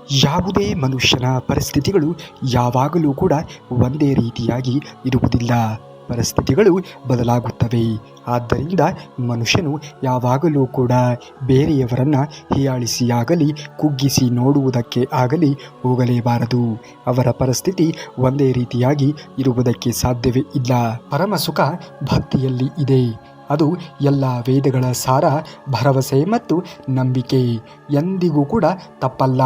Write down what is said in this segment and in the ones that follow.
ಯಾವುದೇ ಮನುಷ್ಯನ ಪರಿಸ್ಥಿತಿಗಳು ಯಾವಾಗಲೂ ಕೂಡ ಒಂದೇ ರೀತಿಯಾಗಿ ಇರುವುದಿಲ್ಲ. ಪರಿಸ್ಥಿತಿಗಳು ಬದಲಾಗುತ್ತವೆ. ಆದ್ದರಿಂದ ಮನುಷ್ಯನು ಯಾವಾಗಲೂ ಕೂಡ ಬೇರೆಯವರನ್ನು ಹೀಯಾಳಿಸಿಯಾಗಲಿ ಕುಗ್ಗಿಸಿ ನೋಡುವುದಕ್ಕೆ ಆಗಲಿ ಹೋಗಲೇಬಾರದು. ಅವರ ಪರಿಸ್ಥಿತಿ ಒಂದೇ ರೀತಿಯಾಗಿ ಇರುವುದಕ್ಕೆ ಸಾಧ್ಯವೇ ಇಲ್ಲ. ಪರಮಸುಖ ಭಕ್ತಿಯಲ್ಲಿ ಇದೆ. ಅದು ಎಲ್ಲ ವೇದಗಳ ಸಾರ, ಭರವಸೆ ಮತ್ತು ನಂಬಿಕೆ. ಎಂದಿಗೂ ಕೂಡ ತಪ್ಪಲ್ಲ.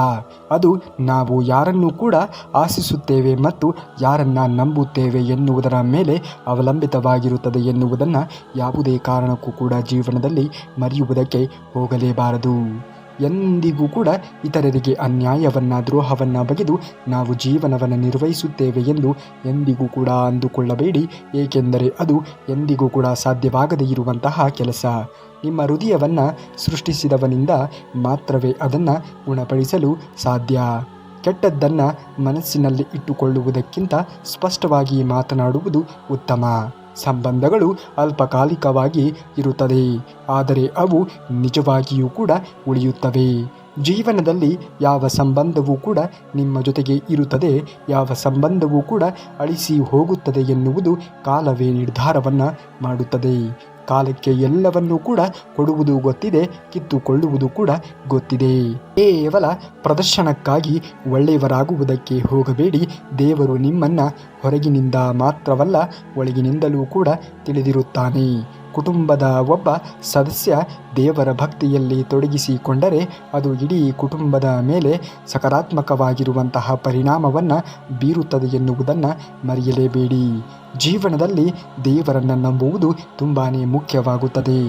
ಅದು ನಾವು ಯಾರನ್ನು ಕೂಡ ಆಶಿಸುತ್ತೇವೆ ಮತ್ತು ಯಾರನ್ನು ನಂಬುತ್ತೇವೆ ಎನ್ನುವುದರ ಮೇಲೆ ಅವಲಂಬಿತವಾಗಿರುತ್ತದೆ ಎನ್ನುವುದನ್ನು ಯಾವುದೇ ಕಾರಣಕ್ಕೂ ಕೂಡ ಜೀವನದಲ್ಲಿ ಮರೆಯುವುದಕ್ಕೆ ಹೋಗಲೇಬಾರದು. ಎಂದಿಗೂ ಕೂಡ ಇತರರಿಗೆ ಅನ್ಯಾಯವನ್ನು, ದ್ರೋಹವನ್ನು ಬಗೆದು ನಾವು ಜೀವನವನ್ನು ನಿರ್ವಹಿಸುತ್ತೇವೆ ಎಂದು ಎಂದಿಗೂ ಕೂಡ ಅಂದುಕೊಳ್ಳಬೇಡಿ. ಏಕೆಂದರೆ ಅದು ಎಂದಿಗೂ ಕೂಡ ಸಾಧ್ಯವಾಗದೇ ಇರುವಂತಹ ಕೆಲಸ. ನಿಮ್ಮ ಹೃದಯವನ್ನು ಸೃಷ್ಟಿಸಿದವನಿಂದ ಮಾತ್ರವೇ ಅದನ್ನು ಗುಣಪಡಿಸಲು ಸಾಧ್ಯ. ಕೆಟ್ಟದ್ದನ್ನು ಮನಸ್ಸಿನಲ್ಲಿ ಇಟ್ಟುಕೊಳ್ಳುವುದಕ್ಕಿಂತ ಸ್ಪಷ್ಟವಾಗಿ ಮಾತನಾಡುವುದು ಉತ್ತಮ. ಸಂಬಂಧಗಳು ಅಲ್ಪಕಾಲಿಕವಾಗಿ ಇರುತ್ತದೆ, ಆದರೆ ಅವು ನಿಜವಾಗಿಯೂ ಕೂಡ ಉಳಿಯುತ್ತವೆ. ಜೀವನದಲ್ಲಿ ಯಾವ ಸಂಬಂಧವೂ ಕೂಡ ನಿಮ್ಮ ಜೊತೆಗೆ ಇರುತ್ತದೆ, ಯಾವ ಸಂಬಂಧವೂ ಕೂಡ ಅಳಿಸಿ ಹೋಗುತ್ತದೆ ಎನ್ನುವುದು ಕಾಲವೇ ನಿರ್ಧಾರವನ್ನು ಮಾಡುತ್ತದೆ. ಕಾಲಕ್ಕೆ ಎಲ್ಲವನ್ನೂ ಕೂಡ ಕೊಡುವುದು ಗೊತ್ತಿದೆ, ಕಿತ್ತುಕೊಳ್ಳುವುದು ಕೂಡ ಗೊತ್ತಿದೆ. ಕೇವಲ ಪ್ರದರ್ಶನಕ್ಕಾಗಿ ಒಳ್ಳೆಯವರಾಗುವುದಕ್ಕೆ ಹೋಗಬೇಡಿ. ದೇವರು ನಿಮ್ಮನ್ನು ಹೊರಗಿನಿಂದ ಮಾತ್ರವಲ್ಲ ಒಳಗಿನಿಂದಲೂ ಕೂಡ ತಿಳಿದಿರುತ್ತಾನೆ. ಕುಟುಂಬದ ಒಬ್ಬ ಸದಸ್ಯ ದೇವರ ಭಕ್ತಿಯಲ್ಲಿ ತೊಡಗಿಸಿಕೊಂಡರೆ ಅದು ಇಡೀ ಕುಟುಂಬದ ಮೇಲೆ ಸಕಾರಾತ್ಮಕವಾಗಿರುವಂತಹ ಪರಿಣಾಮವನ್ನು ಬೀರುತ್ತದೆ ಎನ್ನುವುದನ್ನು ಮರೆಯಲೇಬೇಡಿ. ಜೀವನದಲ್ಲಿ ದೇವರನ್ನು ನಂಬುವುದು ತುಂಬಾ ಮುಖ್ಯವಾಗುತ್ತದೆ.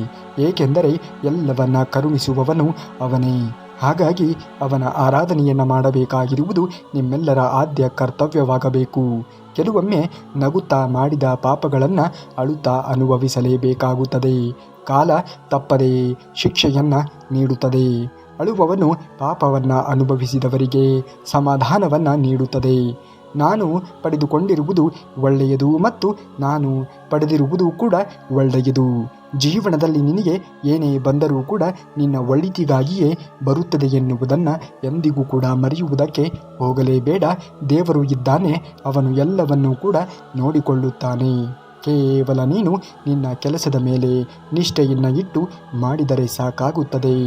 ಏಕೆಂದರೆ ಎಲ್ಲವನ್ನ ಕರುಣಿಸುವವನು ಅವನೇ. ಹಾಗಾಗಿ ಅವನ ಆರಾಧನೆಯನ್ನು ಮಾಡಬೇಕಾಗಿರುವುದು ನಿಮ್ಮೆಲ್ಲರ ಆದ್ಯ ಕರ್ತವ್ಯವಾಗಬೇಕು. ಕೆಲವೊಮ್ಮೆ ನಗುತ್ತಾ ಮಾಡಿದ ಪಾಪಗಳನ್ನು ಅಳುತ್ತಾ ಅನುಭವಿಸಲೇಬೇಕಾಗುತ್ತದೆ. ಕಾಲ ತಪ್ಪದೇ ಶಿಕ್ಷೆಯನ್ನು ನೀಡುತ್ತದೆ. ಅಳುವವನು ಪಾಪವನ್ನು ಅನುಭವಿಸಿದವರಿಗೆ ಸಮಾಧಾನವನ್ನು ನೀಡುತ್ತದೆ. ನಾನು ಪಡೆದುಕೊಂಡಿರುವುದು ಒಳ್ಳೆಯದು ಮತ್ತು ನಾನು ಪಡೆದಿರುವುದು ಕೂಡ ಒಳ್ಳೆಯದು. ಜೀವನದಲ್ಲಿ ನಿನಗೆ ಏನೇ ಬಂದರೂ ಕೂಡ ನಿನ್ನ ಒಳಿತಿಗಾಗಿಯೇ ಬರುತ್ತದೆ ಎನ್ನುವುದನ್ನು ಎಂದಿಗೂ ಕೂಡ ಮರೆಯುವುದಕ್ಕೆ ಹೋಗಲೇಬೇಡ. ದೇವರು ಇದ್ದಾನೆ, ಅವನು ಎಲ್ಲವನ್ನೂ ಕೂಡ ನೋಡಿಕೊಳ್ಳುತ್ತಾನೆ. ಕೇವಲ ನೀನು ನಿನ್ನ ಕೆಲಸದ ಮೇಲೆ ನಿಷ್ಠೆಯನ್ನು ಇಟ್ಟು ಮಾಡಿದರೆ ಸಾಕಾಗುತ್ತದೆ.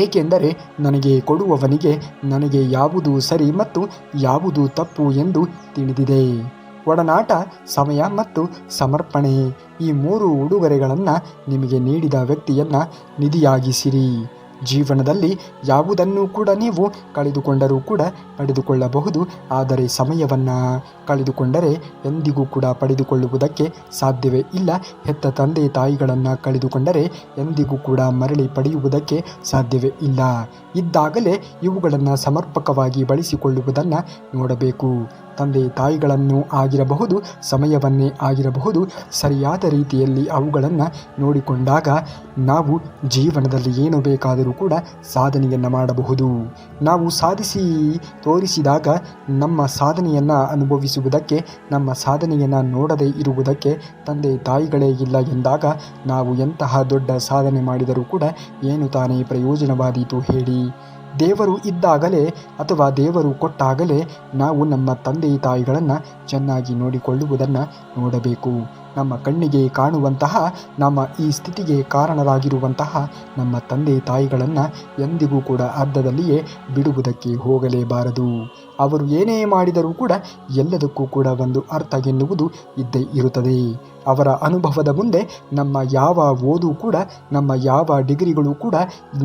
ಏಕೆಂದರೆ ನನಗೆ ಕೊಡುವವನಿಗೆ ನನಗೆ ಯಾವುದು ಸರಿ ಮತ್ತು ಯಾವುದು ತಪ್ಪು ಎಂದು ತಿಳಿದಿದೆ. ಒಡನಾಟ, ಸಮಯ ಮತ್ತು ಸಮರ್ಪಣೆ ಈ 3 ಉಡುಗೊರೆಗಳನ್ನು ನಿಮಗೆ ನೀಡಿದ ವ್ಯಕ್ತಿಯನ್ನು ನಿಧಿಯಾಗಿಸಿರಿ. ಜೀವನದಲ್ಲಿ ಯಾವುದನ್ನು ಕೂಡ ನೀವು ಕಳೆದುಕೊಂಡರೂ ಕೂಡ ಪಡೆದುಕೊಳ್ಳಬಹುದು, ಆದರೆ ಸಮಯವನ್ನು ಕಳೆದುಕೊಂಡರೆ ಎಂದಿಗೂ ಕೂಡ ಪಡೆದುಕೊಳ್ಳುವುದಕ್ಕೆ ಸಾಧ್ಯವೇ ಇಲ್ಲ. ಹೆತ್ತ ತಂದೆ ತಾಯಿಗಳನ್ನು ಕಳೆದುಕೊಂಡರೆ ಎಂದಿಗೂ ಕೂಡ ಮರಳಿ ಪಡೆಯುವುದಕ್ಕೆ ಸಾಧ್ಯವೇ ಇಲ್ಲ. ಇದ್ದಾಗಲೇ ಇವುಗಳನ್ನು ಸಮರ್ಪಕವಾಗಿ ಬಳಸಿಕೊಳ್ಳುವುದನ್ನು ನೋಡಬೇಕು. ತಂದೆ ತಾಯಿಗಳನ್ನು ಆಗಿರಬಹುದು, ಸಮಯವನ್ನೇ ಆಗಿರಬಹುದು, ಸರಿಯಾದ ರೀತಿಯಲ್ಲಿ ಅವುಗಳನ್ನು ನೋಡಿಕೊಂಡಾಗ ನಾವು ಜೀವನದಲ್ಲಿ ಏನು ಬೇಕಾದರೂ ಕೂಡ ಸಾಧನೆಯನ್ನು ಮಾಡಬಹುದು. ನಾವು ಸಾಧಿಸಿ ತೋರಿಸಿದಾಗ ನಮ್ಮ ಸಾಧನೆಯನ್ನು ಅನುಭವಿಸುವುದಕ್ಕೆ, ನಮ್ಮ ಸಾಧನೆಯನ್ನು ನೋಡದೇ ಇರುವುದಕ್ಕೆ ತಂದೆ ತಾಯಿಗಳೇ ಇಲ್ಲ ಎಂದಾಗ ನಾವು ಎಂತಹ ದೊಡ್ಡ ಸಾಧನೆ ಮಾಡಿದರೂ ಕೂಡ ಏನು ತಾನೇ ಪ್ರಯೋಜನವಾದೀತು ಹೇಳಿ? ದೇವರು ಇದ್ದಾಗಲೇ ಅಥವಾ ದೇವರು ಕೊಟ್ಟಾಗಲೇ ನಾವು ನಮ್ಮ ತಂದೆ ತಾಯಿಗಳನ್ನು ಚೆನ್ನಾಗಿ ನೋಡಿಕೊಳ್ಳುವುದನ್ನು ನೋಡಬೇಕು. ನಮ್ಮ ಕಣ್ಣಿಗೆ ಕಾಣುವಂತಹ, ನಮ್ಮ ಈ ಸ್ಥಿತಿಗೆ ಕಾರಣರಾಗಿರುವಂತಹ ನಮ್ಮ ತಂದೆ ತಾಯಿಗಳನ್ನು ಎಂದಿಗೂ ಕೂಡ ಅರ್ಧದಲ್ಲಿಯೇ ಬಿಡುವುದಕ್ಕೆ ಹೋಗಲೇಬಾರದು. ಅವರು ಏನೇ ಮಾಡಿದರೂ ಕೂಡ ಎಲ್ಲದಕ್ಕೂ ಕೂಡ ಒಂದು ಅರ್ಥ ಎನ್ನುವುದು ಇದ್ದೇ ಇರುತ್ತದೆ. ಅವರ ಅನುಭವದ ಮುಂದೆ ನಮ್ಮ ಯಾವ ಓದು ಕೂಡ, ನಮ್ಮ ಯಾವ ಡಿಗ್ರಿಗಳು ಕೂಡ,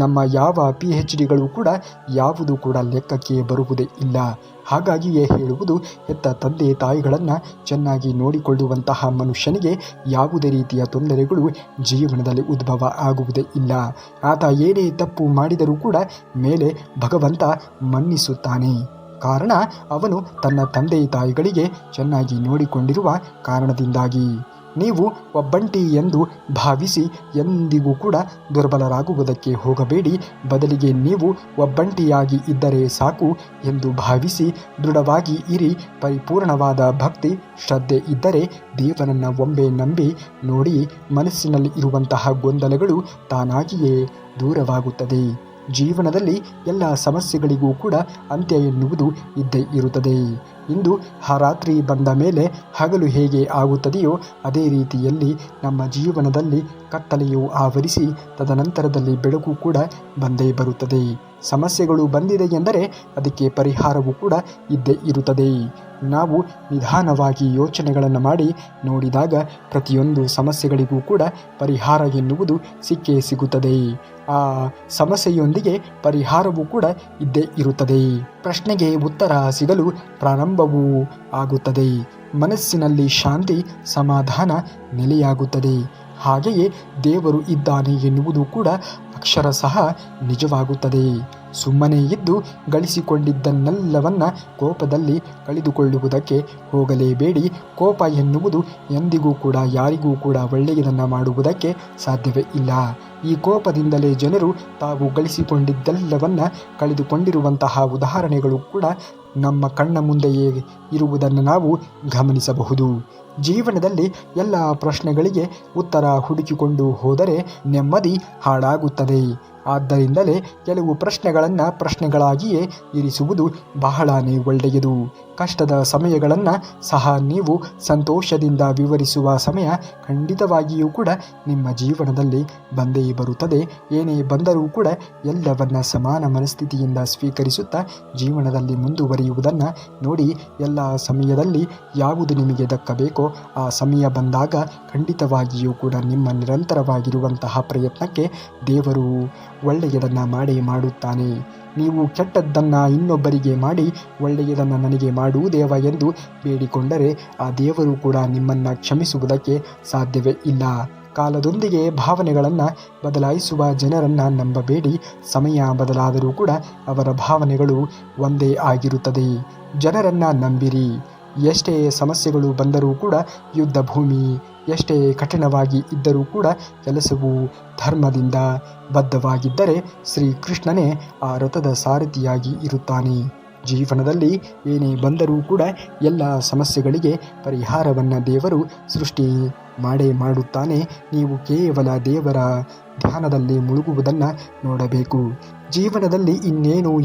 ನಮ್ಮ ಯಾವ PhDಗಳು ಕೂಡ ಯಾವುದು ಕೂಡ ಲೆಕ್ಕಕ್ಕೆ ಬರುವುದೇ ಇಲ್ಲ. ಹಾಗಾಗಿಯೇ ಹೇಳುವುದು, ಹೆತ್ತ ತಂದೆ ತಾಯಿಗಳನ್ನು ಚೆನ್ನಾಗಿ ನೋಡಿಕೊಳ್ಳುವಂತಹ ಮನುಷ್ಯನಿಗೆ ಯಾವುದೇ ರೀತಿಯ ತೊಂದರೆಗಳು ಜೀವನದಲ್ಲಿ ಉದ್ಭವ ಆಗುವುದೇ ಇಲ್ಲ. ಆತ ಏನೇ ತಪ್ಪು ಮಾಡಿದರೂ ಕೂಡ ಮೇಲೆ ಭಗವಂತ ಮನ್ನಿಸುತ್ತಾನೆ. ಕಾರಣ ಅವನು ತನ್ನ ತಂದೆ ತಾಯಿಗಳಿಗೆ ಚೆನ್ನಾಗಿ ನೋಡಿಕೊಂಡಿರುವ ಕಾರಣದಿಂದಾಗಿ. ನೀವು ಒಬ್ಬಂಟಿ ಎಂದು ಭಾವಿಸಿ ಎಂದಿಗೂ ಕೂಡ ದುರ್ಬಲರಾಗುವುದಕ್ಕೆ ಹೋಗಬೇಡಿ. ಬದಲಿಗೆ ನೀವು ಒಬ್ಬಂಟಿಯಾಗಿ ಇದ್ದರೆ ಸಾಕು ಎಂದು ಭಾವಿಸಿ ದೃಢವಾಗಿ ಇರಿ. ಪರಿಪೂರ್ಣವಾದ ಭಕ್ತಿ, ಶ್ರದ್ಧೆ ಇದ್ದರೆ ದೇವರನ್ನು ಒಮ್ಮೆ ನಂಬಿ ನೋಡಿ. ಮನಸ್ಸಿನಲ್ಲಿ ಇರುವಂತಹ ಗೊಂದಲಗಳು ತಾನಾಗಿಯೇ ದೂರವಾಗುತ್ತದೆ. ಜೀವನದಲ್ಲಿ ಎಲ್ಲ ಸಮಸ್ಯೆಗಳಿಗೂ ಕೂಡ ಅಂತ್ಯ ಎನ್ನುವುದು ಇದ್ದೇ ಇರುತ್ತದೆ. ಇಂದು ರಾತ್ರಿ ಬಂದ ಮೇಲೆ ಹಗಲು ಹೇಗೆ ಆಗುತ್ತದೆಯೋ ಅದೇ ರೀತಿಯಲ್ಲಿ ನಮ್ಮ ಜೀವನದಲ್ಲಿ ಕತ್ತಲೆಯು ಆವರಿಸಿ ತದನಂತರದಲ್ಲಿ ಬೆಳಕು ಕೂಡ ಬಂದೇ ಬರುತ್ತದೆ. ಸಮಸ್ಯೆಗಳು ಬಂದಿದೆ ಎಂದರೆ ಅದಕ್ಕೆ ಪರಿಹಾರವೂ ಕೂಡ ಇದ್ದೇ ಇರುತ್ತದೆ. ನಾವು ನಿಧಾನವಾಗಿ ಯೋಚನೆಗಳನ್ನು ಮಾಡಿ ನೋಡಿದಾಗ ಪ್ರತಿಯೊಂದು ಸಮಸ್ಯೆಗಳಿಗೂ ಕೂಡ ಪರಿಹಾರ ಎನ್ನುವುದು ಸಿಕ್ಕೇ ಸಿಗುತ್ತದೆ. ಆ ಸಮಸ್ಯೆಯೊಂದಿಗೆ ಪರಿಹಾರವೂ ಕೂಡ ಇದ್ದೇ ಇರುತ್ತದೆ. ಪ್ರಶ್ನೆಗೆ ಉತ್ತರ ಸಿಗಲು ಪ್ರಾರಂಭವೂ ಆಗುತ್ತದೆ. ಮನಸ್ಸಿನಲ್ಲಿ ಶಾಂತಿ ಸಮಾಧಾನ ನೆಲೆಯಾಗುತ್ತದೆ. ಹಾಗೆಯೇ ದೇವರು ಇದ್ದಾನೆ ಎನ್ನುವುದು ಕೂಡ ಅಕ್ಷರಶಃ ನಿಜವಾಗುತ್ತದೆ. ಸುಮ್ಮನೆ ಇದ್ದು ಗಳಿಸಿಕೊಂಡಿದ್ದನ್ನೆಲ್ಲವನ್ನ ಕೋಪದಲ್ಲಿ ಕಳೆದುಕೊಳ್ಳುವುದಕ್ಕೆ ಹೋಗಲೇಬೇಡಿ. ಕೋಪ ಎನ್ನುವುದು ಎಂದಿಗೂ ಕೂಡ ಯಾರಿಗೂ ಕೂಡ ಒಳ್ಳೆಯದನ್ನು ಮಾಡುವುದಕ್ಕೆ ಸಾಧ್ಯವೇ ಇಲ್ಲ. ಈ ಕೋಪದಿಂದಲೇ ಜನರು ತಾವು ಗಳಿಸಿಕೊಂಡಿದ್ದೆಲ್ಲವನ್ನ ಕಳೆದುಕೊಂಡಿರುವಂತಹ ಉದಾಹರಣೆಗಳು ಕೂಡ ನಮ್ಮ ಕಣ್ಣ ಮುಂದೆಯೇ ಇರುವುದನ್ನು ನಾವು ಗಮನಿಸಬಹುದು. ಜೀವನದಲ್ಲಿ ಎಲ್ಲ ಪ್ರಶ್ನೆಗಳಿಗೆ ಉತ್ತರ ಹುಡುಕಿಕೊಂಡು ಹೋದರೆ ನೆಮ್ಮದಿ ಹಾಳಾಗುತ್ತದೆ. ಆದ್ದರಿಂದಲೇ ಕೆಲವು ಪ್ರಶ್ನೆಗಳಾಗಿಯೇ ಇರಿಸುವುದು ಬಹಳನೇ ಒಳ್ಳೆಯದು. ಕಷ್ಟದ ಸಮಯಗಳನ್ನು ಸಹ ನೀವು ಸಂತೋಷದಿಂದ ವಿವರಿಸುವ ಸಮಯ ಖಂಡಿತವಾಗಿಯೂ ಕೂಡ ನಿಮ್ಮ ಜೀವನದಲ್ಲಿ ಬಂದೇ ಬರುತ್ತದೆ. ಏನೇ ಬಂದರೂ ಕೂಡ ಎಲ್ಲವನ್ನ ಸಮಾನ ಮನಸ್ಥಿತಿಯಿಂದ ಸ್ವೀಕರಿಸುತ್ತಾ ಜೀವನದಲ್ಲಿ ಮುಂದುವರಿಯುವುದನ್ನು ನೋಡಿ. ಎಲ್ಲ ಸಮಯದಲ್ಲಿ ಯಾವುದು ನಿಮಗೆ ದಕ್ಕಬೇಕೋ ಆ ಸಮಯ ಬಂದಾಗ ಖಂಡಿತವಾಗಿಯೂ ಕೂಡ ನಿಮ್ಮ ನಿರಂತರವಾಗಿರುವಂತಹ ಪ್ರಯತ್ನಕ್ಕೆ ದೇವರು ಒಳ್ಳೆಯದನ್ನು ಮಾಡುತ್ತಾನೆ. ನೀವು ಕೆಟ್ಟದ್ದನ್ನು ಇನ್ನೊಬ್ಬರಿಗೆ ಮಾಡಿ ಒಳ್ಳೆಯದನ್ನು ನನಗೆ ಮಾಡು ದೇವ ಎಂದು ಬೇಡಿಕೊಂಡರೆ ಆ ದೇವರು ಕೂಡ ನಿಮ್ಮನ್ನು ಕ್ಷಮಿಸುವುದಕ್ಕೆ ಸಾಧ್ಯವೇ ಇಲ್ಲ. ಕಾಲದೊಂದಿಗೆ ಭಾವನೆಗಳನ್ನು ಬದಲಾಯಿಸುವ ಜನರನ್ನು ನಂಬಬೇಡಿ. ಸಮಯ ಬದಲಾದರೂ ಕೂಡ ಅವರ ಭಾವನೆಗಳು ಒಂದೇ ಆಗಿರುತ್ತದೆ. ಜನರನ್ನು ನಂಬಿರಿ. ಎಷ್ಟೇ ಸಮಸ್ಯೆಗಳು ಬಂದರೂ ಕೂಡ ಯುದ್ಧ ಭೂಮಿ ಎಷ್ಟೇ ಕಠಿಣವಾಗಿ ಇದ್ದರೂ ಕೂಡ ಕೆಲಸವು ಧರ್ಮದಿಂದ ಬದ್ಧವಾಗಿದ್ದರೆ ಶ್ರೀಕೃಷ್ಣನೇ ಆ ರಥದ ಸಾರಥಿಯಾಗಿ ಇರುತ್ತಾನೆ. ಜೀವನದಲ್ಲಿ ಏನೇ ಬಂದರೂ ಕೂಡ ಎಲ್ಲ ಸಮಸ್ಯೆಗಳಿಗೆ ಪರಿಹಾರವನ್ನು ದೇವರು ಸೃಷ್ಟಿ ಮಾಡುತ್ತಾನೆ. ನೀವು ಕೇವಲ ದೇವರ ಧ್ಯಾನದಲ್ಲಿ ಮುಳುಗುವುದನ್ನು ನೋಡಬೇಕು. ಜೀವನದಲ್ಲಿ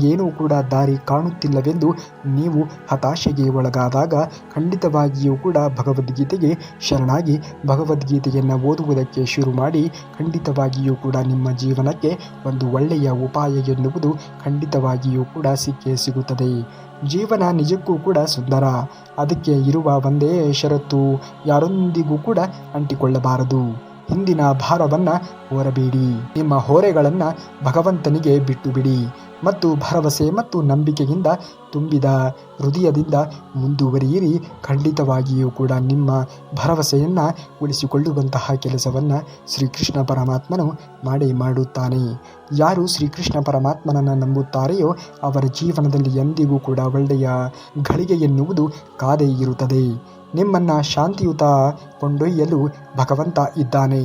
ಏನೂ ಕೂಡ ದಾರಿ ಕಾಣುತ್ತಿಲ್ಲವೆಂದು ನೀವು ಹತಾಶೆಗೆ ಒಳಗಾದಾಗ ಖಂಡಿತವಾಗಿಯೂ ಕೂಡ ಭಗವದ್ಗೀತೆಗೆ ಶರಣಾಗಿ ಭಗವದ್ಗೀತೆಯನ್ನು ಓದುವುದಕ್ಕೆ ಶುರು ಮಾಡಿ. ಖಂಡಿತವಾಗಿಯೂ ಕೂಡ ನಿಮ್ಮ ಜೀವನಕ್ಕೆ ಒಂದು ಒಳ್ಳೆಯ ಉಪಾಯ ಎನ್ನುವುದು ಖಂಡಿತವಾಗಿಯೂ ಕೂಡ ಸಿಕ್ಕೇ ಸಿಗುತ್ತದೆ. ಜೀವನ ನಿಜಕ್ಕೂ ಕೂಡ ಸುಂದರ. ಅದಕ್ಕೆ ಇರುವ ಒಂದೇ ಷರತ್ತು, ಯಾರೊಂದಿಗೂ ಕೂಡ ಅಂಟಿಕೊಳ್ಳಬಾರದು. ಹಿಂದಿನ ಭಾರವನ್ನು ಹೊರಬೇಡಿ. ನಿಮ್ಮ ಹೊರೆಗಳನ್ನು ಭಗವಂತನಿಗೆ ಬಿಟ್ಟು ಬಿಡಿ ಮತ್ತು ಭರವಸೆ ಮತ್ತು ನಂಬಿಕೆಯಿಂದ ತುಂಬಿದ ಹೃದಯದಿಂದ ಮುಂದುವರಿಯಿರಿ. ಖಂಡಿತವಾಗಿಯೂ ಕೂಡ ನಿಮ್ಮ ಭರವಸೆಯನ್ನು ಉಳಿಸಿಕೊಳ್ಳುವಂತಹ ಕೆಲಸವನ್ನು ಶ್ರೀಕೃಷ್ಣ ಪರಮಾತ್ಮನು ಮಾಡುತ್ತಾನೆ. ಯಾರು ಶ್ರೀಕೃಷ್ಣ ಪರಮಾತ್ಮನನ್ನು ನಂಬುತ್ತಾರೆಯೋ ಅವರ ಜೀವನದಲ್ಲಿ ಎಂದಿಗೂ ಕೂಡ ಒಳ್ಳೆಯ ಘಳಿಗೆ ಎನ್ನುವುದು ಕಾದೇ ಇರುತ್ತದೆ. ನಿಮ್ಮನ್ನು ಶಾಂತಿಯುತ ಕೊಂಡೊಯ್ಯಲು ಭಗವಂತ ಇದ್ದಾನೆ.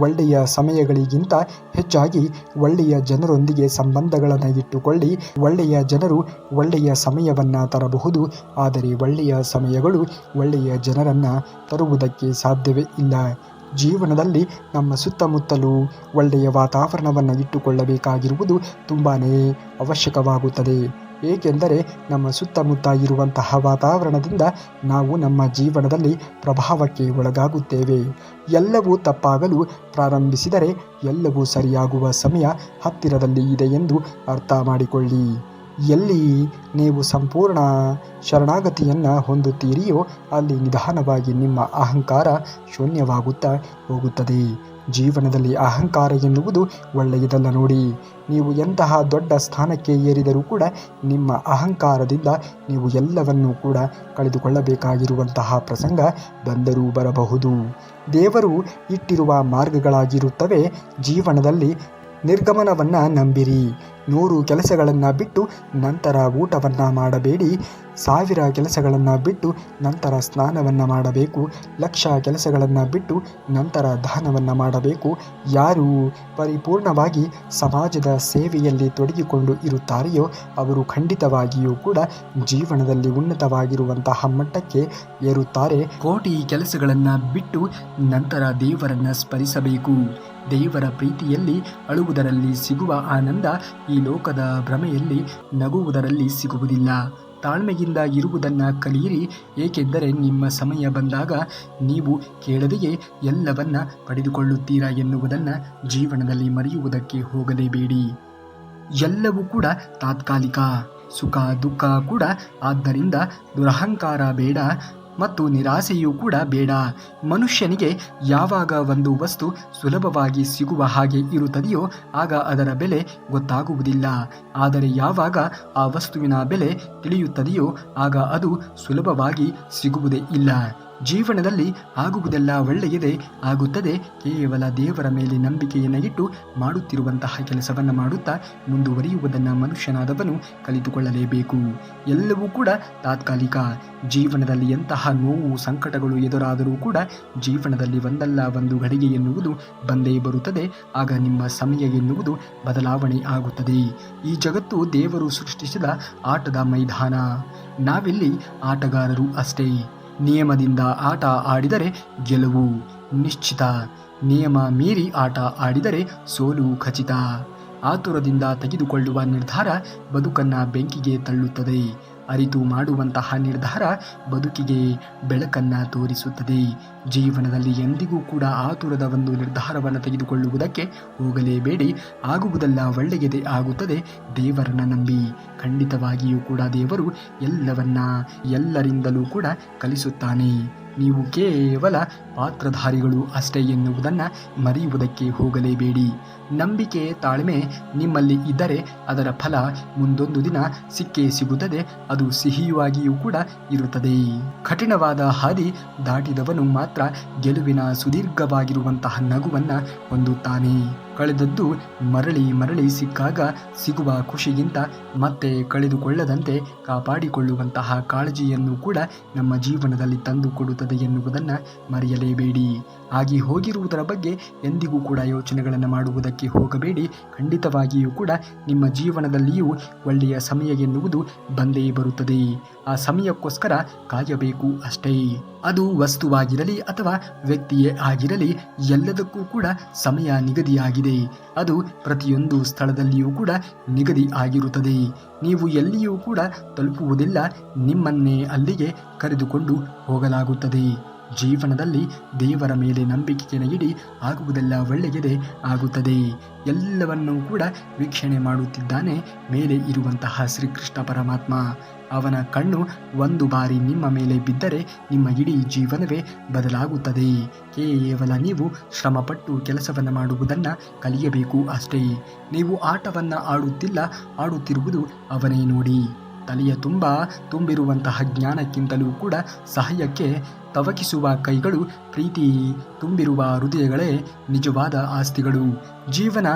ಒಳ್ಳೆಯ ಸಮಯಗಳಿಗಿಂತ ಹೆಚ್ಚಾಗಿ ಒಳ್ಳೆಯ ಜನರೊಂದಿಗೆ ಸಂಬಂಧಗಳನ್ನು ಇಟ್ಟುಕೊಳ್ಳಿ. ಒಳ್ಳೆಯ ಜನರು ಒಳ್ಳೆಯ ಸಮಯವನ್ನು ತರಬಹುದು, ಆದರೆ ಒಳ್ಳೆಯ ಸಮಯಗಳು ಒಳ್ಳೆಯ ಜನರನ್ನು ತರುವುದಕ್ಕೆ ಸಾಧ್ಯವೇ ಇಲ್ಲ. ಜೀವನದಲ್ಲಿ ನಮ್ಮ ಸುತ್ತಮುತ್ತಲೂ ಒಳ್ಳೆಯ ವಾತಾವರಣವನ್ನು ಇಟ್ಟುಕೊಳ್ಳಬೇಕಾಗಿರುವುದು ತುಂಬಾ ಅವಶ್ಯಕವಾಗುತ್ತದೆ. ಏಕೆಂದರೆ ನಮ್ಮ ಸುತ್ತಮುತ್ತ ಇರುವಂತಹ ವಾತಾವರಣದಿಂದ ನಾವು ನಮ್ಮ ಜೀವನದಲ್ಲಿ ಪ್ರಭಾವಕ್ಕೆ ಒಳಗಾಗುತ್ತೇವೆ. ಎಲ್ಲವೂ ತಪ್ಪಾಗಲು ಪ್ರಾರಂಭಿಸಿದರೆ ಎಲ್ಲವೂ ಸರಿಯಾಗುವ ಸಮಯ ಹತ್ತಿರದಲ್ಲಿ ಇದೆ ಎಂದು ಅರ್ಥ ಮಾಡಿಕೊಳ್ಳಿ. ಎಲ್ಲಿ ನೀವು ಸಂಪೂರ್ಣ ಶರಣಾಗತಿಯನ್ನು ಹೊಂದುತ್ತೀರಿಯೋ ಅಲ್ಲಿ ನಿಧಾನವಾಗಿ ನಿಮ್ಮ ಅಹಂಕಾರ ಶೂನ್ಯವಾಗುತ್ತಾ ಹೋಗುತ್ತದೆ. ಜೀವನದಲ್ಲಿ ಅಹಂಕಾರ ಎನ್ನುವುದು ಒಳ್ಳೆಯದಲ್ಲ ನೋಡಿ. ನೀವು ಎಂತಹ ದೊಡ್ಡ ಸ್ಥಾನಕ್ಕೆ ಏರಿದರೂ ಕೂಡ ನಿಮ್ಮ ಅಹಂಕಾರದಿಂದ ನೀವು ಎಲ್ಲವನ್ನೂ ಕೂಡ ಕಳೆದುಕೊಳ್ಳಬೇಕಾಗಿರುವಂತಹ ಪ್ರಸಂಗ ಬಂದರೂ ಬರಬಹುದು. ದೇವರು ಇಟ್ಟಿರುವ ಮಾರ್ಗಗಳಾಗಿರುತ್ತವೆ. ಜೀವನದಲ್ಲಿ ನಿರ್ಗಮನವನ್ನು ನಂಬಿರಿ. 100 ಕೆಲಸಗಳನ್ನು ಬಿಟ್ಟು ನಂತರ ಊಟವನ್ನು ಮಾಡಬೇಡಿ. 1000 ಕೆಲಸಗಳನ್ನು ಬಿಟ್ಟು ನಂತರ ಸ್ನಾನವನ್ನು ಮಾಡಬೇಕು. 1,00,000 ಕೆಲಸಗಳನ್ನು ಬಿಟ್ಟು ನಂತರ ದಾನವನ್ನು ಮಾಡಬೇಕು. ಯಾರು ಪರಿಪೂರ್ಣವಾಗಿ ಸಮಾಜದ ಸೇವೆಯಲ್ಲಿ ತೊಡಗಿಕೊಂಡು ಇರುತ್ತಾರೆಯೋ ಅವರು ಖಂಡಿತವಾಗಿಯೂ ಕೂಡ ಜೀವನದಲ್ಲಿ ಉನ್ನತವಾಗಿರುವಂತಹ ಮಟ್ಟಕ್ಕೆ ಏರುತ್ತಾರೆ. ಕೋಟಿ ಕೆಲಸಗಳನ್ನು ಬಿಟ್ಟು ನಂತರ ದೇವರನ್ನು ಸ್ಮರಿಸಬೇಕು. ದೇವರ ಪ್ರೀತಿಯಲ್ಲಿ ಅಳುವುದರಲ್ಲಿ ಸಿಗುವ ಆನಂದ ಈ ಲೋಕದ ಭ್ರಮೆಯಲ್ಲಿ ನಗುವುದರಲ್ಲಿ ಸಿಗುವುದಿಲ್ಲ. ತಾಳ್ಮೆಯಿಂದ ಇರುವುದನ್ನು ಕಲಿಯಿರಿ, ಏಕೆಂದರೆ ನಿಮ್ಮ ಸಮಯ ಬಂದಾಗ ನೀವು ಕೇಳದೆಯೇ ಎಲ್ಲವನ್ನ ಪಡೆದುಕೊಳ್ಳುತ್ತೀರಾ ಎನ್ನುವುದನ್ನು ಜೀವನದಲ್ಲಿ ಮರೆಯುವುದಕ್ಕೆ ಹೋಗಲೇಬೇಡಿ. ಎಲ್ಲವೂ ಕೂಡ ತಾತ್ಕಾಲಿಕ, ಸುಖ ದುಃಖ ಕೂಡ. ಆದ್ದರಿಂದ ದುರಹಂಕಾರ ಬೇಡ ಮತ್ತು ನಿರಾಸೆಯೂ ಕೂಡ ಬೇಡ. ಮನುಷ್ಯನಿಗೆ ಯಾವಾಗ ಒಂದು ವಸ್ತು ಸುಲಭವಾಗಿ ಸಿಗುವ ಹಾಗೆ ಇರುತ್ತದೆಯೋ ಆಗ ಅದರ ಬೆಲೆ ಗೊತ್ತಾಗುವುದಿಲ್ಲ. ಆದರೆ ಯಾವಾಗ ಆ ವಸ್ತುವಿನ ಬೆಲೆ ತಿಳಿಯುತ್ತದೆಯೋ ಆಗ ಅದು ಸುಲಭವಾಗಿ ಸಿಗುವುದೇ ಇಲ್ಲ. ಜೀವನದಲ್ಲಿ ಆಗುವುದೆಲ್ಲ ಒಳ್ಳೆಯದೇ ಆಗುತ್ತದೆ. ಕೇವಲ ದೇವರ ಮೇಲೆ ನಂಬಿಕೆಯನ್ನು ಇಟ್ಟು ಮಾಡುತ್ತಿರುವಂತಹ ಕೆಲಸವನ್ನು ಮಾಡುತ್ತಾ ಮುಂದುವರಿಯುವುದನ್ನು ಮನುಷ್ಯನಾದವನು ಕಲಿತುಕೊಳ್ಳಲೇಬೇಕು. ಎಲ್ಲವೂ ಕೂಡ ತಾತ್ಕಾಲಿಕ. ಜೀವನದಲ್ಲಿ ಎಂತಹ ನೋವು ಸಂಕಟಗಳು ಎದುರಾದರೂ ಕೂಡ ಜೀವನದಲ್ಲಿ ಒಂದಲ್ಲ ಒಂದು ಘಳಿಗೆ ಎನ್ನುವುದು ಬಂದೇ ಬರುತ್ತದೆ. ಆಗ ನಿಮ್ಮ ಸಮಯ ಎನ್ನುವುದು ಬದಲಾವಣೆ ಆಗುತ್ತದೆ. ಈ ಜಗತ್ತು ದೇವರು ಸೃಷ್ಟಿಸಿದ ಆಟದ ಮೈದಾನ. ನಾವಿಲ್ಲಿ ಆಟಗಾರರು ಅಷ್ಟೇ. ನಿಯಮದಿಂದ ಆಟ ಆಡಿದರೆ ಗೆಲುವು ನಿಶ್ಚಿತ. ನಿಯಮ ಮೀರಿ ಆಟ ಆಡಿದರೆ ಸೋಲು ಖಚಿತ. ಆತುರದಿಂದ ತೆಗೆದುಕೊಳ್ಳುವ ನಿರ್ಧಾರ ಬದುಕನ್ನು ಬೆಂಕಿಗೆ ತಳ್ಳುತ್ತದೆ. ಅರಿತು ಮಾಡುವಂತಹ ನಿರ್ಧಾರ ಬದುಕಿಗೆ ಬೆಳಕನ್ನು ತೋರಿಸುತ್ತದೆ. ಜೀವನದಲ್ಲಿ ಎಂದಿಗೂ ಕೂಡ ಆತುರದ ಒಂದು ನಿರ್ಧಾರವನ್ನು ತೆಗೆದುಕೊಳ್ಳುವುದಕ್ಕೆ ಹೋಗಲೇಬೇಡಿ. ಆಗುವುದೆಲ್ಲ ಒಳ್ಳೆಯದೇ ಆಗುತ್ತದೆ. ದೇವರನ್ನು ನಂಬಿ. ಖಂಡಿತವಾಗಿಯೂ ಕೂಡ ದೇವರು ಎಲ್ಲವನ್ನ ಎಲ್ಲರಿಂದಲೂ ಕೂಡ ಕಲಿಸುತ್ತಾನೆ. ನೀವು ಕೇವಲ ಪಾತ್ರಧಾರಿಗಳು ಅಷ್ಟೇ ಎನ್ನುವುದನ್ನು ಮರೆಯುವುದಕ್ಕೆ ಹೋಗಲೇಬೇಡಿ. ನಂಬಿಕೆ ತಾಳ್ಮೆ ನಿಮ್ಮಲ್ಲಿ ಇದ್ದರೆ ಅದರ ಫಲ ಮುಂದೊಂದು ದಿನ ಸಿಕ್ಕೇ ಸಿಗುತ್ತದೆ. ಅದು ಸಿಹಿಯಾಗಿಯೂ ಕೂಡ ಇರುತ್ತದೆ. ಕಠಿಣವಾದ ಹಾದಿ ದಾಟಿದವನು ಮಾತ್ರ ಗೆಲುವಿನ ಸುದೀರ್ಘವಾಗಿರುವಂತಹ ನಗುವನ್ನು ಹೊಂದುತ್ತಾನೆ. ಕಳೆದದ್ದು ಮರಳಿ ಮರಳಿ ಸಿಕ್ಕಾಗ ಸಿಗುವ ಖುಷಿಗಿಂತ ಮತ್ತೆ ಕಳೆದುಕೊಳ್ಳದಂತೆ ಕಾಪಾಡಿಕೊಳ್ಳುವಂತಹ ಕಾಳಜಿಯನ್ನು ಕೂಡ ನಮ್ಮ ಜೀವನದಲ್ಲಿ ತಂದು ಕೊಡುತ್ತದೆ ಎನ್ನುವುದನ್ನು ಮರೆಯಲೇಬೇಡಿ. ಆಗಿ ಹೋಗಿರುವುದರ ಬಗ್ಗೆ ಎಂದಿಗೂ ಕೂಡ ಯೋಚನೆಗಳನ್ನು ಮಾಡುವುದಕ್ಕೆ ಹೋಗಬೇಡಿ. ಖಂಡಿತವಾಗಿಯೂ ಕೂಡ ನಿಮ್ಮ ಜೀವನದಲ್ಲಿಯೂ ಒಳ್ಳೆಯ ಸಮಯ ಎನ್ನುವುದು ಬಂದೇ ಬರುತ್ತದೆ. ಆ ಸಮಯಕ್ಕೋಸ್ಕರ ಕಾಯಬೇಕು ಅಷ್ಟೇ. ಅದು ವಸ್ತುವಾಗಿರಲಿ ಅಥವಾ ವ್ಯಕ್ತಿಯೇ ಆಗಿರಲಿ, ಎಲ್ಲದಕ್ಕೂ ಕೂಡ ಸಮಯ ನಿಗದಿಯಾಗಿದೆ. ಅದು ಪ್ರತಿಯೊಂದು ಸ್ಥಳದಲ್ಲಿಯೂ ಕೂಡ ನಿಗದಿ ಆಗಿರುತ್ತದೆ. ನೀವು ಎಲ್ಲಿಯೂ ಕೂಡ ತಲುಪುವುದಿಲ್ಲ, ನಿಮ್ಮನ್ನೇ ಅಲ್ಲಿಗೆ ಕರೆದುಕೊಂಡು ಹೋಗಲಾಗುತ್ತದೆ. ಜೀವನದಲ್ಲಿ ದೇವರ ಮೇಲೆ ನಂಬಿಕೆಯನ್ನು ಇಡಿ. ಆಗುವುದೆಲ್ಲ ಒಳ್ಳೆಯದೇ ಆಗುತ್ತದೆ. ಎಲ್ಲವನ್ನೂ ಕೂಡ ವೀಕ್ಷಣೆ ಮಾಡುತ್ತಿದ್ದಾನೆ ಮೇಲೆ ಇರುವಂತಹ ಶ್ರೀಕೃಷ್ಣ ಪರಮಾತ್ಮ. ಅವನ ಕಣ್ಣು ಒಂದು ಬಾರಿ ನಿಮ್ಮ ಮೇಲೆ ಬಿದ್ದರೆ ನಿಮ್ಮ ಇಡೀ ಜೀವನವೇ ಬದಲಾಗುತ್ತದೆ. ಕೇವಲ ನೀವು ಶ್ರಮಪಟ್ಟು ಕೆಲಸವನ್ನು ಮಾಡುವುದನ್ನು ಕಲಿಯಬೇಕು ಅಷ್ಟೇ. ನೀವು ಆಟವನ್ನು ಆಡುತ್ತಿಲ್ಲ, ಆಡುತ್ತಿರುವುದು ಅವನೇ ನೋಡಿ. ತಲೆಯ ತುಂಬ ತುಂಬಿರುವಂತಹ ಜ್ಞಾನಕ್ಕಿಂತಲೂ ಕೂಡ ಸಹಾಯಕ್ಕೆ ತವಕಿಸುವ ಕೈಗಳು, ಪ್ರೀತಿ ತುಂಬಿರುವ ಹೃದಯಗಳೇ ನಿಜವಾದ ಆಸ್ತಿಗಳು. ಜೀವನ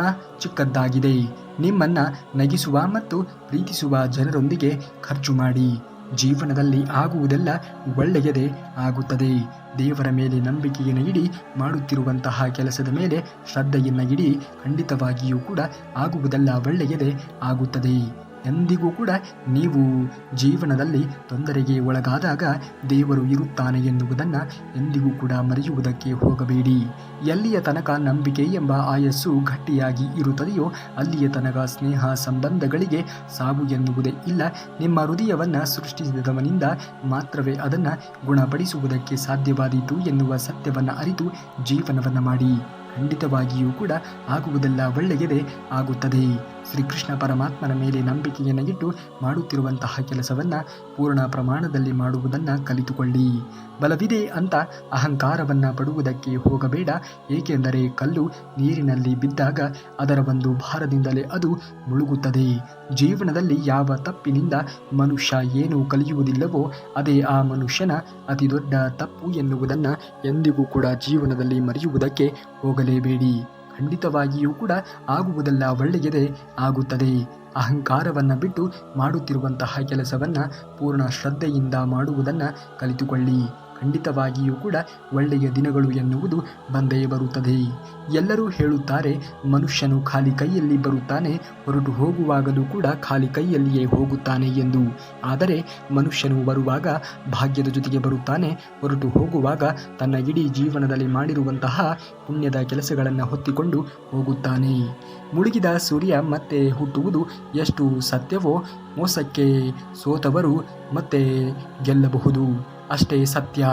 ಚಿಕ್ಕದ್ದಾಗಿದೆ. ನಿಮ್ಮನ್ನು ನಗಿಸುವ ಮತ್ತು ಪ್ರೀತಿಸುವ ಜನರೊಂದಿಗೆ ಖರ್ಚು ಮಾಡಿ. ಜೀವನದಲ್ಲಿ ಆಗುವುದೆಲ್ಲ ಒಳ್ಳೆಯದೇ ಆಗುತ್ತದೆ. ದೇವರ ಮೇಲೆ ನಂಬಿಕೆಯನ್ನು ಇಡಿ. ಮಾಡುತ್ತಿರುವಂತಹ ಕೆಲಸದ ಮೇಲೆ ಶ್ರದ್ಧೆಯನ್ನು ಇಡಿ. ಖಂಡಿತವಾಗಿಯೂ ಕೂಡ ಆಗುವುದೆಲ್ಲ ಒಳ್ಳೆಯದೇ ಆಗುತ್ತದೆ. ಎಂದಿಗೂ ಕೂಡ ನೀವು ಜೀವನದಲ್ಲಿ ತೊಂದರೆಗೆ ಒಳಗಾದಾಗ ದೇವರು ಇರುತ್ತಾನೆ ಎನ್ನುವುದನ್ನು ಎಂದಿಗೂ ಕೂಡ ಮರೆಯುವುದಕ್ಕೆ ಹೋಗಬೇಡಿ. ಎಲ್ಲಿಯ ತನಕ ನಂಬಿಕೆ ಎಂಬ ಆಯಸ್ಸು ಗಟ್ಟಿಯಾಗಿ ಇರುತ್ತದೆಯೋ ಅಲ್ಲಿಯ ತನಕ ಸ್ನೇಹ ಸಂಬಂಧಗಳಿಗೆ ಸಾವು ಎನ್ನುವುದೇ ಇಲ್ಲ. ನಿಮ್ಮ ಹೃದಯವನ್ನು ಸೃಷ್ಟಿಸಿದವನಿಂದ ಮಾತ್ರವೇ ಅದನ್ನು ಗುಣಪಡಿಸುವುದಕ್ಕೆ ಸಾಧ್ಯವಾದೀತು ಎನ್ನುವ ಸತ್ಯವನ್ನು ಅರಿತು ಜೀವನವನ್ನು ಮಾಡಿ. ಖಂಡಿತವಾಗಿಯೂ ಕೂಡ ಆಗುವುದೆಲ್ಲ ಒಳ್ಳೆಯದೇ ಆಗುತ್ತದೆ. ಶ್ರೀಕೃಷ್ಣ ಪರಮಾತ್ಮನ ಮೇಲೆ ನಂಬಿಕೆಯನ್ನು ಇಟ್ಟು ಮಾಡುತ್ತಿರುವಂತಹ ಕೆಲಸವನ್ನು ಪೂರ್ಣ ಪ್ರಮಾಣದಲ್ಲಿ ಮಾಡುವುದನ್ನು ಕಲಿತುಕೊಳ್ಳಿ. ಬಲವಿದೆ ಅಂತ ಅಹಂಕಾರವನ್ನು ಪಡುವುದಕ್ಕೆ ಹೋಗಬೇಡ. ಏಕೆಂದರೆ ಕಲ್ಲು ನೀರಿನಲ್ಲಿ ಬಿದ್ದಾಗ ಅದರ ಒಂದು ಭಾರದಿಂದಲೇ ಅದು ಮುಳುಗುತ್ತದೆ. ಜೀವನದಲ್ಲಿ ಯಾವ ತಪ್ಪಿನಿಂದ ಮನುಷ್ಯ ಏನು ಕಲಿಯುವುದಿಲ್ಲವೋ ಅದೇ ಆ ಮನುಷ್ಯನ ಅತಿ ದೊಡ್ಡ ತಪ್ಪು ಎನ್ನುವುದನ್ನು ಎಂದಿಗೂ ಕೂಡ ಜೀವನದಲ್ಲಿ ಮರೆಯುವುದಕ್ಕೆ ಹೋಗಲೇಬೇಡಿ. ಖಂಡಿತವಾಗಿಯೂ ಕೂಡ ಆಗುವುದೆಲ್ಲ ಒಳ್ಳೆಯದೇ ಆಗುತ್ತದೆ. ಅಹಂಕಾರವನ್ನು ಬಿಟ್ಟು ಮಾಡುತ್ತಿರುವಂತಹ ಕೆಲಸವನ್ನು ಪೂರ್ಣ ಶ್ರದ್ಧೆಯಿಂದ ಮಾಡುವುದನ್ನು ಕಲಿತುಕೊಳ್ಳಿ. ಖಂಡಿತವಾಗಿಯೂ ಕೂಡ ಒಳ್ಳೆಯ ದಿನಗಳು ಎನ್ನುವುದು ಬಂದೇ ಬರುತ್ತದೆ. ಎಲ್ಲರೂ ಹೇಳುತ್ತಾರೆ, ಮನುಷ್ಯನು ಖಾಲಿ ಕೈಯಲ್ಲಿ ಬರುತ್ತಾನೆ, ಹೊರಟು ಹೋಗುವಾಗಲೂ ಕೂಡ ಖಾಲಿ ಕೈಯಲ್ಲಿಯೇ ಹೋಗುತ್ತಾನೆ ಎಂದು. ಆದರೆ ಮನುಷ್ಯನು ಬರುವಾಗ ಭಾಗ್ಯದ ಜೊತೆಗೆ ಬರುತ್ತಾನೆ, ಹೊರಟು ಹೋಗುವಾಗ ತನ್ನ ಇಡೀ ಜೀವನದಲ್ಲಿ ಮಾಡಿರುವಂತಹ ಪುಣ್ಯದ ಕೆಲಸಗಳನ್ನು ಹೊತ್ತಿಕೊಂಡು ಹೋಗುತ್ತಾನೆ. ಮುಳುಗಿದ ಸೂರ್ಯ ಮತ್ತೆ ಹುಟ್ಟುವುದು ಎಷ್ಟು ಸತ್ಯವೋ, ಮೋಸಕ್ಕೆ ಸೋತವರು ಮತ್ತೆ ಗೆಲ್ಲಬಹುದು ಅಷ್ಟೇ ಸತ್ಯ.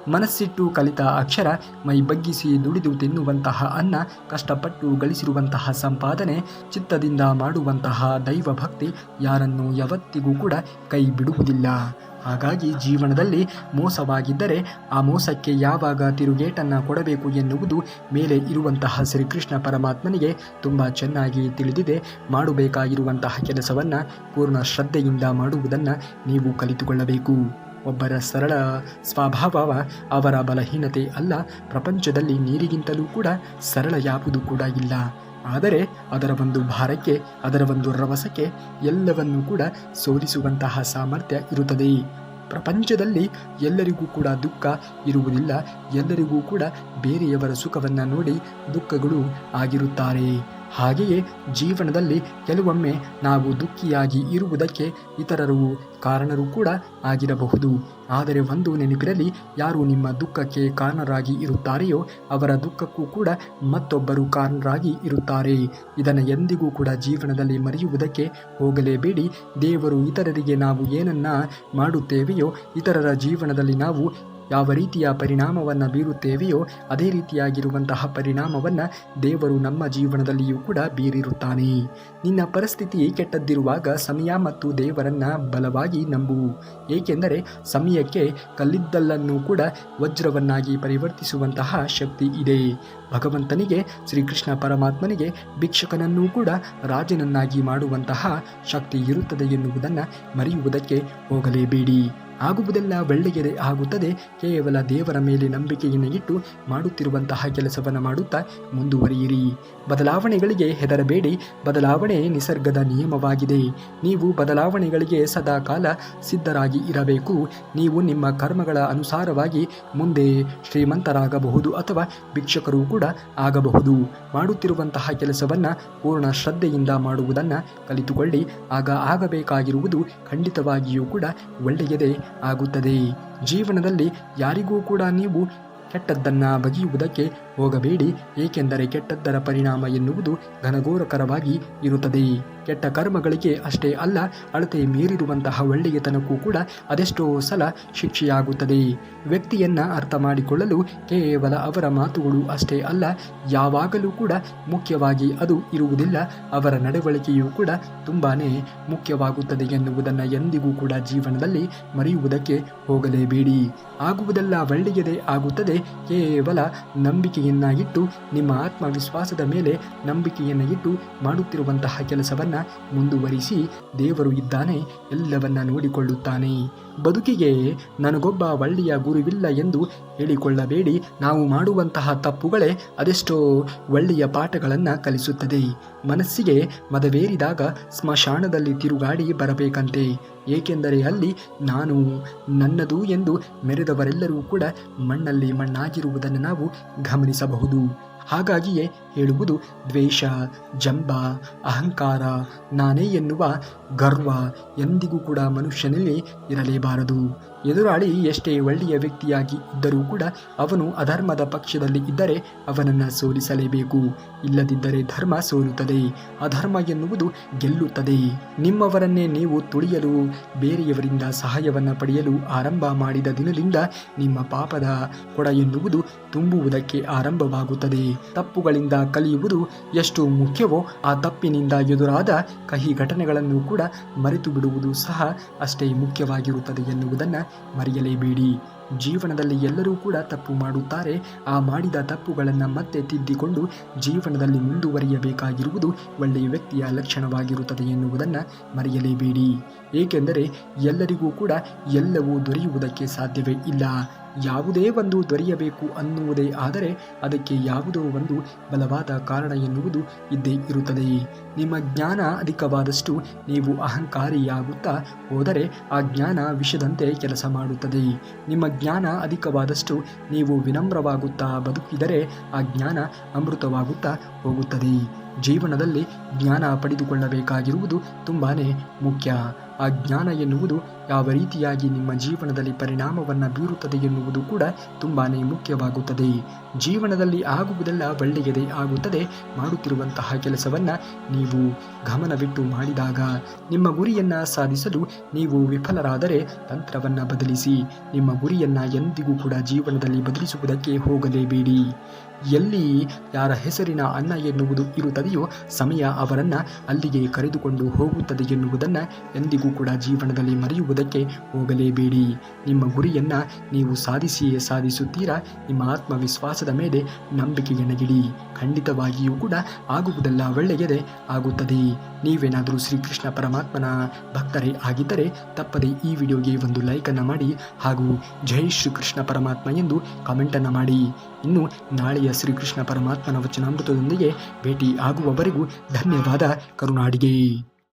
ಮನಸ್ಸಿಟ್ಟು ಕಲಿತ ಅಕ್ಷರ, ಮೈ ಬಗ್ಗಿಸಿ ದುಡಿದು ತಿನ್ನುವಂತಹ ಅನ್ನ, ಕಷ್ಟಪಟ್ಟು ಗಳಿಸಿರುವಂತಹ ಸಂಪಾದನೆ, ಚಿತ್ತದಿಂದ ಮಾಡುವಂತಹ ದೈವ ಭಕ್ತಿ ಯಾರನ್ನು ಯಾವತ್ತಿಗೂ ಕೂಡ ಕೈ ಬಿಡುವುದಿಲ್ಲ. ಹಾಗಾಗಿ ಜೀವನದಲ್ಲಿ ಮೋಸವಾಗಿದ್ದರೆ ಆ ಮೋಸಕ್ಕೆ ಯಾವಾಗ ತಿರುಗೇಟನ್ನು ಕೊಡಬೇಕು ಎನ್ನುವುದು ಮೇಲೆ ಇರುವಂತಹ ಶ್ರೀಕೃಷ್ಣ ಪರಮಾತ್ಮನಿಗೆ ತುಂಬ ಚೆನ್ನಾಗಿ ತಿಳಿದಿದೆ. ಮಾಡಬೇಕಾಗಿರುವಂತಹ ಕೆಲಸವನ್ನು ಪೂರ್ಣ ಶ್ರದ್ಧೆಯಿಂದ ಮಾಡುವುದನ್ನು ನೀವು ಕಲಿತುಕೊಳ್ಳಬೇಕು. ಒಬ್ಬರ ಸರಳ ಸ್ವಭಾವ ಅವರ ಬಲಹೀನತೆ ಅಲ್ಲ. ಪ್ರಪಂಚದಲ್ಲಿ ನೀರಿಗಿಂತಲೂ ಕೂಡ ಸರಳ ಯಾವುದು ಕೂಡ ಇಲ್ಲ. ಆದರೆ ಅದರ ಒಂದು ಭಾರಕ್ಕೆ, ಅದರ ಒಂದು ರಭಸಕ್ಕೆ ಎಲ್ಲವನ್ನೂ ಕೂಡ ಸೋಲಿಸುವಂತಹ ಸಾಮರ್ಥ್ಯ ಇರುತ್ತದೆ. ಪ್ರಪಂಚದಲ್ಲಿ ಎಲ್ಲರಿಗೂ ಕೂಡ ದುಃಖ ಇರುವುದಿಲ್ಲ. ಎಲ್ಲರಿಗೂ ಕೂಡ ಬೇರೆಯವರ ಸುಖವನ್ನು ನೋಡಿ ದುಃಖಗಳು ಆಗಿರುತ್ತಾರೆ. ಹಾಗೆಯೇ ಜೀವನದಲ್ಲಿ ಕೆಲವೊಮ್ಮೆ ನಾವು ದುಃಖಿಯಾಗಿ ಇರುವುದಕ್ಕೆ ಇತರರು ಕಾರಣರು ಕೂಡ ಆಗಿರಬಹುದು. ಆದರೆ ಒಂದು ನೆನಪಿರಲಿ, ಯಾರು ನಿಮ್ಮ ದುಃಖಕ್ಕೆ ಕಾರಣರಾಗಿ ಇರುತ್ತಾರೆಯೋ ಅವರ ದುಃಖಕ್ಕೂ ಕೂಡ ಮತ್ತೊಬ್ಬರು ಕಾರಣರಾಗಿ ಇರುತ್ತಾರೆ. ಇದನ್ನು ಎಂದಿಗೂ ಕೂಡ ಜೀವನದಲ್ಲಿ ಮರೆಯುವುದಕ್ಕೆ ಹೋಗಲೇಬೇಡಿ. ದೇವರು ಇತರರಿಗೆ ನಾವು ಏನನ್ನ ಮಾಡುತ್ತೇವೆಯೋ, ಇತರರ ಜೀವನದಲ್ಲಿ ನಾವು ಯಾವ ರೀತಿಯ ಪರಿಣಾಮವನ್ನು ಬೀರುತ್ತೇವೆಯೋ ಅದೇ ರೀತಿಯಾಗಿರುವಂತಹ ಪರಿಣಾಮವನ್ನು ದೇವರು ನಮ್ಮ ಜೀವನದಲ್ಲಿಯೂ ಕೂಡ ಬೀರಿರುತ್ತಾನೆ. ನಿನ್ನ ಪರಿಸ್ಥಿತಿ ಕೆಟ್ಟದ್ದಿರುವಾಗ ಸಮಯ ಮತ್ತು ದೇವರನ್ನು ಬಲವಾಗಿ ನಂಬು. ಏಕೆಂದರೆ ಸಮಯಕ್ಕೆ ಕಲ್ಲಿದ್ದಲನ್ನು ಕೂಡ ವಜ್ರವನ್ನಾಗಿ ಪರಿವರ್ತಿಸುವಂತಹ ಶಕ್ತಿ ಇದೆ. ಭಗವಂತನಿಗೆ, ಶ್ರೀಕೃಷ್ಣ ಪರಮಾತ್ಮನಿಗೆ ಭಿಕ್ಷಕನನ್ನೂ ಕೂಡ ರಾಜನನ್ನಾಗಿ ಮಾಡುವಂತಹ ಶಕ್ತಿ ಇರುತ್ತದೆ ಎನ್ನುವುದನ್ನು ಮರೆಯುವುದಕ್ಕೆ ಹೋಗಲೇಬೇಡಿ. ಆಗುವುದೆಲ್ಲ ಒಳ್ಳೆಯದೇ ಆಗುತ್ತದೆ. ಕೇವಲ ದೇವರ ಮೇಲೆ ನಂಬಿಕೆಯನ್ನು ಇಟ್ಟು ಮಾಡುತ್ತಿರುವಂತಹ ಕೆಲಸವನ್ನು ಮಾಡುತ್ತಾ ಮುಂದುವರಿಯಿರಿ. ಬದಲಾವಣೆಗಳಿಗೆ ಹೆದರಬೇಡಿ. ಬದಲಾವಣೆ ನಿಸರ್ಗದ ನಿಯಮವಾಗಿದೆ. ನೀವು ಬದಲಾವಣೆಗಳಿಗೆ ಸದಾ ಕಾಲ ಸಿದ್ಧರಾಗಿ ಇರಬೇಕು. ನೀವು ನಿಮ್ಮ ಕರ್ಮಗಳ ಅನುಸಾರವಾಗಿ ಮುಂದೆ ಶ್ರೀಮಂತರಾಗಬಹುದು ಅಥವಾ ಭಿಕ್ಷಕರು ಕೂಡ ಆಗಬಹುದು. ಮಾಡುತ್ತಿರುವಂತಹ ಕೆಲಸವನ್ನು ಪೂರ್ಣ ಶ್ರದ್ಧೆಯಿಂದ ಮಾಡುವುದನ್ನು ಕಲಿತುಕೊಳ್ಳಿ. ಆಗ ಆಗಬೇಕಾಗಿರುವುದು ಖಂಡಿತವಾಗಿಯೂ ಕೂಡ ಒಳ್ಳೆಯದೇ ಆಗುತ್ತದೆ. ಜೀವನದಲ್ಲಿ ಯಾರಿಗೂ ಕೂಡ ನೀವು ಕೆಟ್ಟದ್ದನ್ನು ಬಗೆಯುವುದಕ್ಕೆ ಹೋಗಬೇಡಿ. ಏಕೆಂದರೆ ಕೆಟ್ಟದ್ದರ ಪರಿಣಾಮ ಎನ್ನುವುದು ಘನಘೋರಕರವಾಗಿ ಇರುತ್ತದೆ. ಕೆಟ್ಟ ಕರ್ಮಗಳಿಗೆ ಅಷ್ಟೇ ಅಲ್ಲ, ಅಳತೆ ಮೀರಿರುವಂತಹ ಒಳ್ಳೆಯತನಕ್ಕೂ ಕೂಡ ಅದೆಷ್ಟೋ ಸಲ ಶಿಕ್ಷೆಯಾಗುತ್ತದೆ. ವ್ಯಕ್ತಿಯನ್ನು ಅರ್ಥ ಮಾಡಿಕೊಳ್ಳಲು ಕೇವಲ ಅವರ ಮಾತುಗಳು ಅಷ್ಟೇ ಅಲ್ಲ, ಯಾವಾಗಲೂ ಕೂಡ ಮುಖ್ಯವಾಗಿ ಅದು ಇರುವುದಿಲ್ಲ. ಅವರ ನಡವಳಿಕೆಯೂ ಕೂಡ ತುಂಬಾ ಮುಖ್ಯವಾಗುತ್ತದೆ ಎನ್ನುವುದನ್ನು ಎಂದಿಗೂ ಕೂಡ ಜೀವನದಲ್ಲಿ ಮರೆಯುವುದಕ್ಕೆ ಹೋಗಲೇಬೇಡಿ. ಆಗುವುದೆಲ್ಲ ಒಳ್ಳೆಯದೇ ಆಗುತ್ತದೆ. ಕೇವಲ ನಂಬಿಕೆಯನ್ನ ಇಟ್ಟು, ನಿಮ್ಮ ಆತ್ಮವಿಶ್ವಾಸದ ಮೇಲೆ ನಂಬಿಕೆಯನ್ನು ಇಟ್ಟು ಮಾಡುತ್ತಿರುವಂತಹ ಕೆಲಸವನ್ನು ಮುಂದುವರಿಸಿ. ದೇವರು ಇದ್ದಾನೆ, ಎಲ್ಲವನ್ನ ನೋಡಿಕೊಳ್ಳುತ್ತಾನೆ. ಬದುಕಿಗೆ ನನಗೊಬ್ಬ ಒಳ್ಳೆಯ ಗುರುವಿಲ್ಲ ಎಂದು ಹೇಳಿಕೊಳ್ಳಬೇಡಿ. ನಾವು ಮಾಡುವಂತಹ ತಪ್ಪುಗಳೇ ಅದೆಷ್ಟೋ ಒಳ್ಳೆಯ ಪಾಠಗಳನ್ನು ಕಲಿಸುತ್ತದೆ. ಮನಸ್ಸಿಗೆ ಮದವೇರಿದಾಗ ಸ್ಮಶಾನದಲ್ಲಿ ತಿರುಗಾಡಿ ಬರಬೇಕಂತೆ. ಏಕೆಂದರೆ ಅಲ್ಲಿ ನಾನು ನನ್ನದು ಎಂದು ಮೆರೆದವರೆಲ್ಲರೂ ಕೂಡ ಮಣ್ಣಲ್ಲಿ ಮಣ್ಣಾಗಿರುವುದನ್ನು ನಾವು ಗಮನಿಸಬಹುದು. ಹಾಗಾಗಿಯೇ ಹೇಳುವುದು, ದ್ವೇಷ, ಜಂಬ, ಅಹಂಕಾರ, ನಾನೇ ಎನ್ನುವ ಗರ್ವ ಎಂದಿಗೂ ಕೂಡ ಮನುಷ್ಯನಲ್ಲಿ ಇರಲೇಬಾರದು. ಎದುರಾಳಿ ಎಷ್ಟೇ ಒಳ್ಳೆಯ ವ್ಯಕ್ತಿಯಾಗಿ ಇದ್ದರೂ ಕೂಡ ಅವನು ಅಧರ್ಮದ ಪಕ್ಷದಲ್ಲಿ ಇದ್ದರೆ ಅವನನ್ನು ಸೋಲಿಸಲೇಬೇಕು. ಇಲ್ಲದಿದ್ದರೆ ಧರ್ಮ ಸೋಲುತ್ತದೆ, ಅಧರ್ಮ ಎನ್ನುವುದು ಗೆಲ್ಲುತ್ತದೆ. ನಿಮ್ಮವರನ್ನೇ ನೀವು ತುಳಿಯಲು, ಬೇರೆಯವರಿಂದ ಸಹಾಯವನ್ನು ಪಡೆಯಲು ಆರಂಭ ಮಾಡಿದ ದಿನದಿಂದ ನಿಮ್ಮ ಪಾಪದ ಕೊಡ ಎನ್ನುವುದು ತುಂಬುವುದಕ್ಕೆ ಆರಂಭವಾಗುತ್ತದೆ. ತಪ್ಪುಗಳಿಂದ ಕಲಿಯುವುದು ಎಷ್ಟು ಮುಖ್ಯವೋ ಆ ತಪ್ಪಿನಿಂದ ಎದುರಾದ ಕಹಿ ಘಟನೆಗಳನ್ನು ಕೂಡ ಮರೆತು ಬಿಡುವುದು ಸಹ ಅಷ್ಟೇ ಮುಖ್ಯವಾಗಿರುತ್ತದೆ ಎನ್ನುವುದನ್ನು ಮರೆಯಲೇಬೇಡಿ. ಜೀವನದಲ್ಲಿ ಎಲ್ಲರೂ ಕೂಡ ತಪ್ಪು ಮಾಡುತ್ತಾರೆ. ಆ ಮಾಡಿದ ತಪ್ಪುಗಳನ್ನು ಮತ್ತೆ ತಿದ್ದಿಕೊಂಡು ಜೀವನದಲ್ಲಿ ಮುಂದುವರಿಯಬೇಕಾಗಿರುವುದು ಒಳ್ಳೆಯ ವ್ಯಕ್ತಿಯ ಲಕ್ಷಣವಾಗಿರುತ್ತದೆ ಎನ್ನುವುದನ್ನು ಮರೆಯಲೇಬೇಡಿ. ಏಕೆಂದರೆ ಎಲ್ಲರಿಗೂ ಕೂಡ ಎಲ್ಲವೂ ದೊರೆಯುವುದಕ್ಕೆ ಸಾಧ್ಯವೇ ಇಲ್ಲ. ಯಾವುದೇ ಒಂದು ದೊರೆಯಬೇಕು ಅನ್ನುವುದೇ ಆದರೆ ಅದಕ್ಕೆ ಯಾವುದೋ ಒಂದು ಬಲವಾದ ಕಾರಣ ಎನ್ನುವುದು ಇದ್ದೇ ಇರುತ್ತದೆ. ನಿಮ್ಮ ಜ್ಞಾನ ಅಧಿಕವಾದಷ್ಟು ನೀವು ಅಹಂಕಾರಿಯಾಗುತ್ತಾ ಹೋದರೆ ಆ ಜ್ಞಾನ ವಿಷದಂತೆ ಕೆಲಸ ಮಾಡುತ್ತದೆ. ನಿಮ್ಮ ಜ್ಞಾನ ಅಧಿಕವಾದಷ್ಟು ನೀವು ವಿನಮ್ರವಾಗುತ್ತಾ ಬದುಕಿದರೆ ಆ ಜ್ಞಾನ ಅಮೃತವಾಗುತ್ತಾ ಹೋಗುತ್ತದೆ. ಜೀವನದಲ್ಲಿ ಜ್ಞಾನ ಪಡೆದುಕೊಳ್ಳಬೇಕಾಗಿರುವುದು ತುಂಬಾ ಮುಖ್ಯ. ಆ ಜ್ಞಾನ ಎನ್ನುವುದು ಯಾವ ರೀತಿಯಾಗಿ ನಿಮ್ಮ ಜೀವನದಲ್ಲಿ ಪರಿಣಾಮವನ್ನು ಬೀರುತ್ತದೆ ಎನ್ನುವುದು ಕೂಡ ತುಂಬಾ ಮುಖ್ಯವಾಗುತ್ತದೆ. ಜೀವನದಲ್ಲಿ ಆಗುವುದೆಲ್ಲ ಒಳ್ಳೆಯದೇ ಆಗುತ್ತದೆ. ಮಾಡುತ್ತಿರುವಂತಹ ಕೆಲಸವನ್ನು ನೀವು ಗಮನವಿಟ್ಟು ಮಾಡಿದಾಗ ನಿಮ್ಮ ಗುರಿಯನ್ನು ಸಾಧಿಸಲು ನೀವು ವಿಫಲರಾದರೆ ತಂತ್ರವನ್ನು ಬದಲಿಸಿ. ನಿಮ್ಮ ಗುರಿಯನ್ನು ಎಂದಿಗೂ ಕೂಡ ಜೀವನದಲ್ಲಿ ಬದಲಿಸುವುದಕ್ಕೆ ಹೋಗಲೇಬೇಡಿ. ಎಲ್ಲಿ ಯಾರ ಹೆಸರಿನ ಅನ್ನ ಎನ್ನುವುದು ಇರುತ್ತದೆಯೋ ಸಮಯ ಅವರನ್ನು ಅಲ್ಲಿಗೆ ಕರೆದುಕೊಂಡು ಹೋಗುತ್ತದೆ ಎನ್ನುವುದನ್ನು ಎಂದಿಗೂ ಕೂಡ ಜೀವನದಲ್ಲಿ ಮರೆಯುವುದಕ್ಕೆ ಹೋಗಲೇಬೇಡಿ. ನಿಮ್ಮ ಗುರಿಯನ್ನು ನೀವು ಸಾಧಿಸಿಯೇ ಸಾಧಿಸುತ್ತೀರಾ. ನಿಮ್ಮ ಆತ್ಮವಿಶ್ವಾಸದ ಮೇಲೆ ನಂಬಿಕೆಯನ್ನಿಡಿ. ಖಂಡಿತವಾಗಿಯೂ ಕೂಡ ಆಗುವುದೆಲ್ಲ ಒಳ್ಳೆಯದೇ ಆಗುತ್ತದೆ. ನೀವೇನಾದರೂ ಶ್ರೀಕೃಷ್ಣ ಪರಮಾತ್ಮನ ಭಕ್ತರೇ ಆಗಿದ್ದರೆ ತಪ್ಪದೆ ಈ ವಿಡಿಯೋಗೆ ಒಂದು ಲೈಕನ್ನು ಮಾಡಿ ಹಾಗೂ ಜೈ ಶ್ರೀಕೃಷ್ಣ ಪರಮಾತ್ಮ ಎಂದು ಕಾಮೆಂಟನ್ನು ಮಾಡಿ. ಇನ್ನು ನಾಳೆಯ ಶ್ರೀಕೃಷ್ಣ ಪರಮಾತ್ಮನ ವಚನಾಮೃತದೊಂದಿಗೆ ಭೇಟಿ ಆಗುವವರೆಗೂ ಧನ್ಯವಾದ. ಕರುನಾಡಿಗೆ.